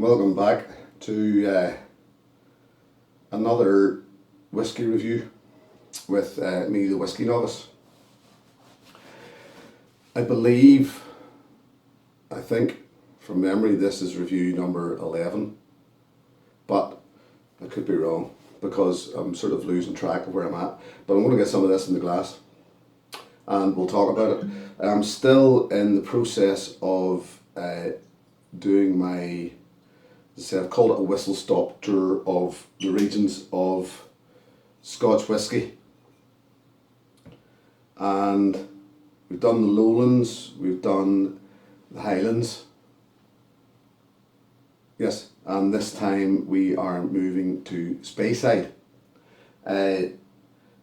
welcome back to another whiskey review with me, the Whiskey Novice. I think from memory this is review number 11, but I could be wrong because I'm sort of losing track of where I'm at. But I'm going to get some of this in the glass and we'll talk about it. I'm still in the process of doing my, as I say, I've called it a whistle stop tour of the regions of Scotch whisky. And we've done the lowlands, we've done the highlands. Yes, and this time we are moving to Speyside. Now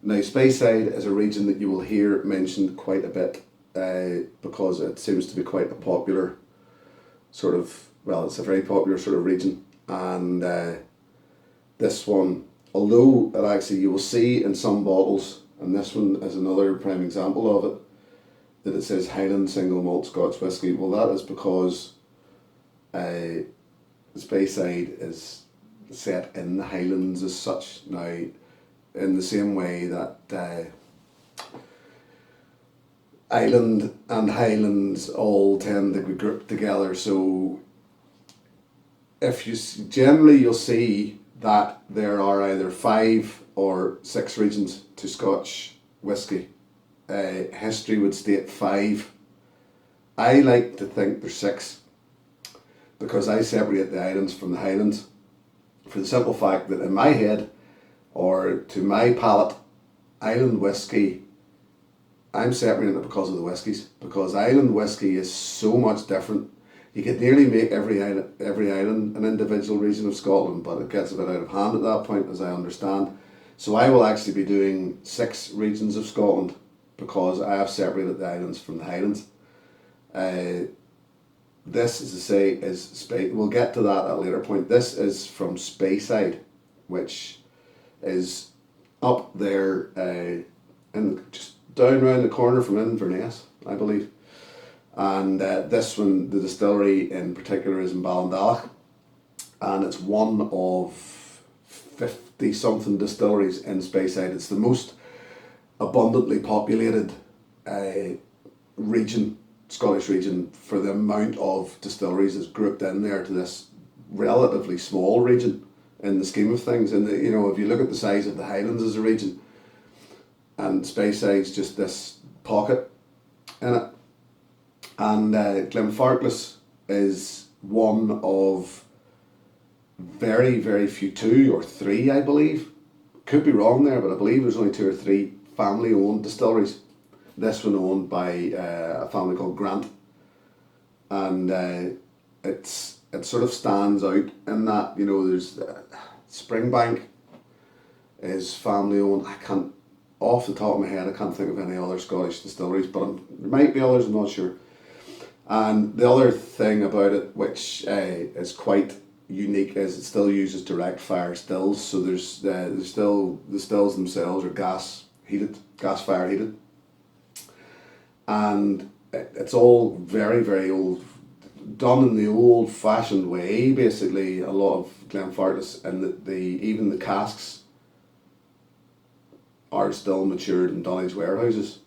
Speyside is a region that you will hear mentioned quite a bit because it seems to be quite a popular sort of, well, it's a very popular sort of region. And this one, although it actually, you will see in some bottles, and this one is another prime example of it, that it says Highland Single Malt Scotch Whisky. Well, that is because Speyside is set in the Highlands as such. Now, in the same way that Island and Highlands all tend to be grouped together, so if you generally you'll see that there are either 5 or 6 regions to Scotch whisky. History would state 5. I like to think there's 6 because I separate the islands from the Highlands for the simple fact that in my head, or to my palate, island whisky, I'm separating it because of the whiskies, because island whisky is so much different. You could nearly make every island an individual region of Scotland, but it gets a bit out of hand at that point, as I understand. So I will actually be doing 6 regions of Scotland because I have separated the islands from the Highlands. This, as I say, is we'll get to that at a later point. This is from Speyside, which is up there in just down around the corner from Inverness, I believe. And this one, the distillery in particular, is in Ballindalach, and it's one of 50 something distilleries in Speyside. It's the most abundantly populated region, Scottish region, for the amount of distilleries that's grouped in there to this relatively small region in the scheme of things. And if you look at the size of the Highlands as a region, and Speyside's just this pocket in it. And Glenfarclas is one of very, very few, 2 or 3, I believe. Could be wrong there, but I believe there's only 2 or 3 family-owned distilleries. This one owned by a family called Grant, and it sort of stands out in that there's Springbank is family-owned. I can't, off the top of my head, I can't think of any other Scottish distilleries, but there might be others, I'm not sure. And the other thing about it, which is quite unique, is it still uses direct fire stills. So there's still, the stills themselves are gas fire heated, and it's all very, very old, done in the old fashioned way. Basically, a lot of Glenfarclas, and even the casks are still matured in Dunnage warehouses.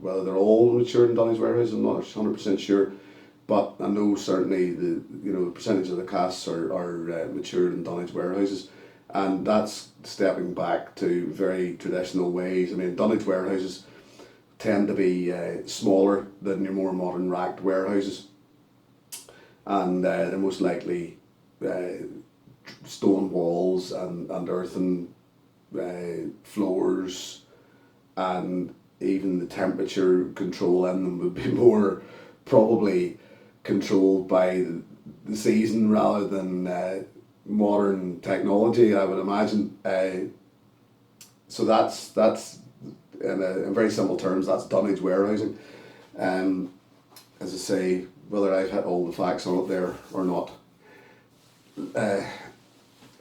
Whether they're all matured in Dunnage warehouses, I'm not 100% sure, but I know certainly the percentage of the casks are matured in Dunnage warehouses, and that's stepping back to very traditional ways. I mean, Dunnage warehouses tend to be smaller than your more modern racked warehouses, and they're most likely stone walls and earthen floors, and even the temperature control in them would be more probably controlled by the season rather than modern technology, I would imagine. So that's in very simple terms, that's Dunnage warehousing. As I say, whether I've hit all the facts on it there or not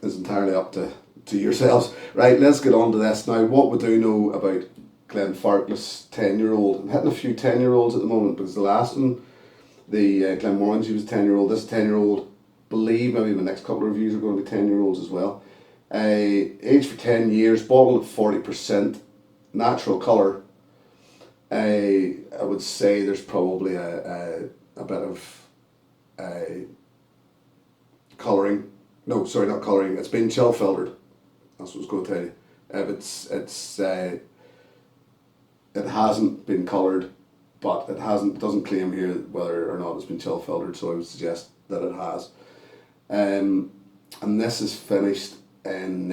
is entirely up to yourselves. Right, let's get on to this. Now, what we do know about Glenfarclas 10-year-old. I'm hitting a few 10-year-olds at the moment because the last one, the Glenmorangie, was 10-year-old. This 10-year-old believe maybe the next couple of reviews are going to be 10-year-olds as well. Aged for 10 years, bottled at 40%, natural colour. I would say there's probably a bit of colouring. No, sorry, not colouring. It's been chill filtered. That's what I was going to tell you. It hasn't been coloured, but it doesn't claim here whether or not it's been chill filtered. So I would suggest that it has. And this is finished in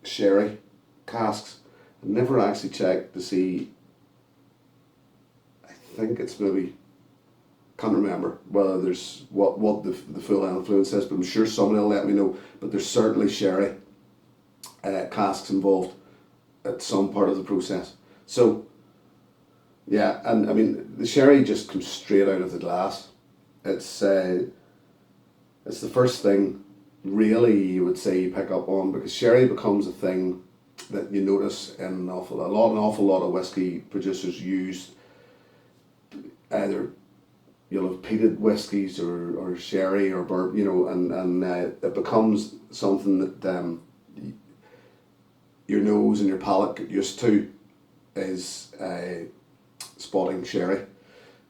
sherry casks. I never actually checked to see. I think it's maybe, can't remember whether there's what the full influence is, but I'm sure somebody will let me know. But there's certainly sherry casks involved at some part of the process. So yeah, and I mean the sherry just comes straight out of the glass. It's the first thing really you would say you pick up on, because sherry becomes a thing that you notice in an awful lot of whiskey producers use. Either you'll have peated whiskies or sherry or bourbon, you know, and it becomes something that your nose and your palate get used to, is spotting sherry,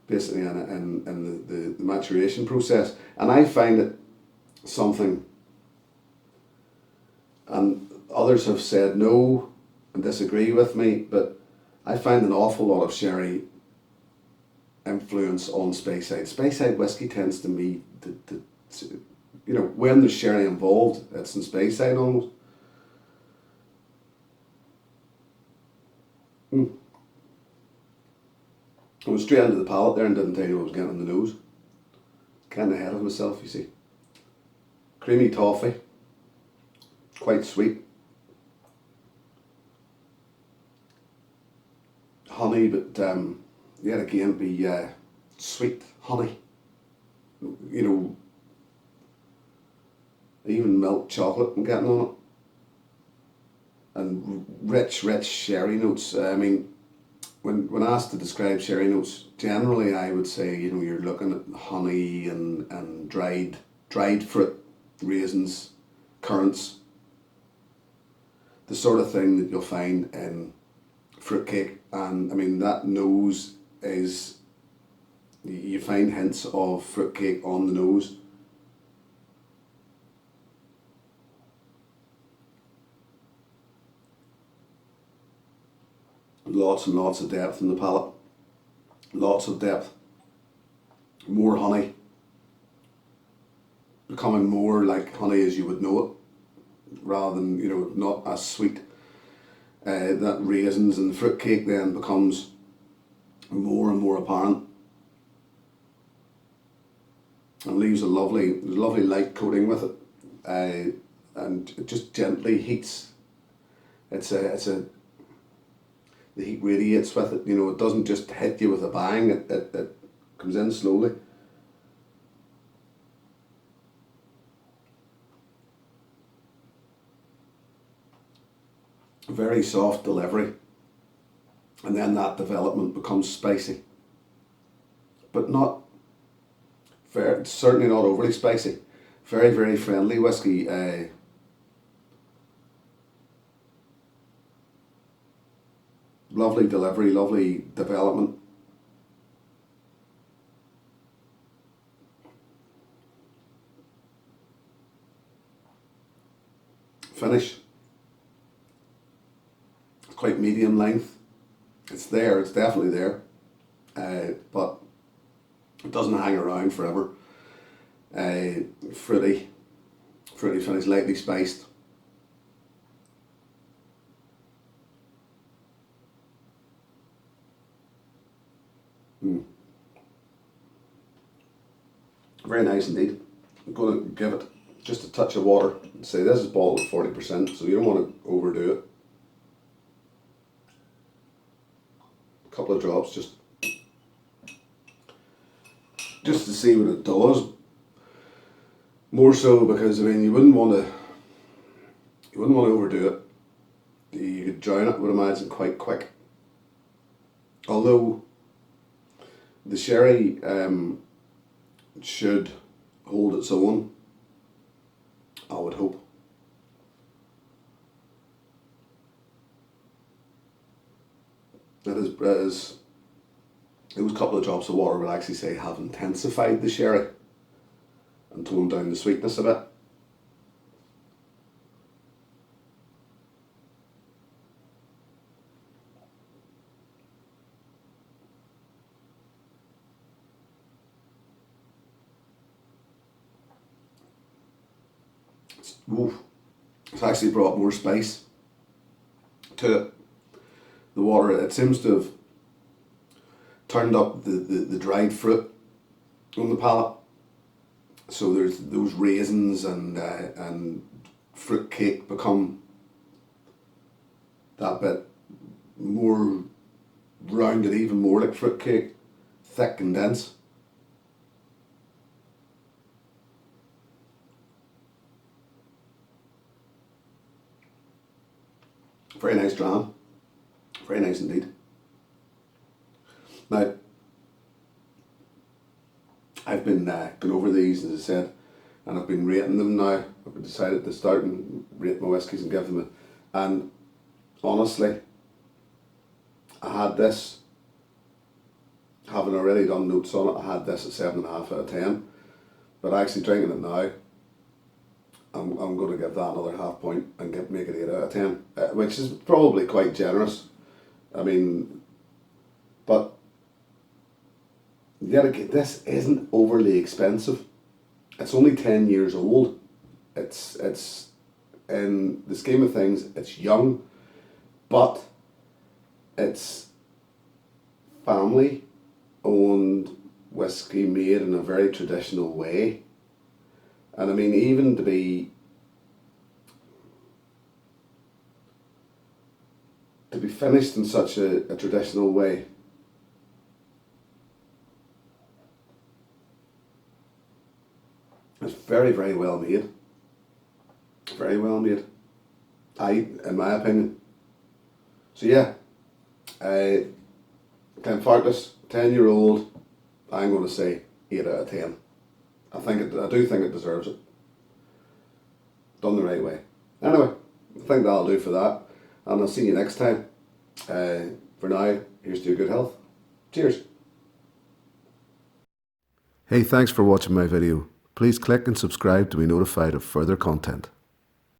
basically in the maturation process. And I find it something, and others have said no and disagree with me, but I find an awful lot of sherry influence on Speyside. Speyside whiskey tends to be, you know, when there's sherry involved, it's in Speyside almost. I was straight into the palate there and didn't tell you what I was getting in the nose. Kind of ahead of myself, you see. Creamy toffee, quite sweet. Honey, but yet again be sweet honey. You know, even milk chocolate I'm getting on it. And rich sherry notes. I mean, when asked to describe sherry notes, generally I would say, you know, you're looking at honey and dried fruit, raisins, currants, the sort of thing that you'll find in fruitcake. And I mean, that nose is, you find hints of fruitcake on the nose. Lots and lots of depth in the palate. Lots of depth. More honey. Becoming more like honey as you would know it, rather than, you know, not as sweet. That raisins and fruitcake then becomes more and more apparent, and leaves a lovely light coating with it, and it just gently heats. The heat radiates with it, you know, it doesn't just hit you with a bang, it comes in slowly. Very soft delivery, and then that development becomes spicy, but not certainly not overly spicy. Very, very friendly whiskey. Lovely delivery, lovely development. Finish. Quite medium length. It's there, it's definitely there. But it doesn't hang around forever. Fruity finish, lightly spiced. Very nice indeed. I'm going to give it just a touch of water and say this is bottled at 40%, so you don't want to overdo it. A couple of drops just to see what it does. More so because, I mean, you wouldn't want to overdo it. You could drown it, I would imagine, quite quick. Although the sherry should hold its own, I would hope. Those couple of drops of water would actually say have intensified the sherry and toned down the sweetness a bit. It's actually brought more spice to it. The water, it seems to have turned up the dried fruit on the palate. So there's those raisins and fruit cake become that bit more rounded, even more like fruit cake, thick and dense. Very nice dram. Very nice indeed. Now, I've been going over these, as I said, and I've been rating them now. I've decided to start and rate my whiskies and give them and honestly, I had this, having already done notes on it, I had this at 7.5 out of 10, but actually drinking it now, I'm going to give that another half point and make it 8 out of 10, which is probably quite generous. I mean, but yet again, this isn't overly expensive. It's only 10 years old. It's in the scheme of things, it's young, but it's family owned whiskey made in a very traditional way. And I mean, even to be finished in such a traditional way, it's very, very well made. Very well made. In my opinion. So yeah, Glenfarclas, 10-year-old, I'm going to say 8 out of 10. I do think it deserves it. Done the right way. Anyway, I think that'll do for that. And I'll see you next time. For now, here's to your good health. Cheers. Hey, thanks for watching my video. Please click and subscribe to be notified of further content.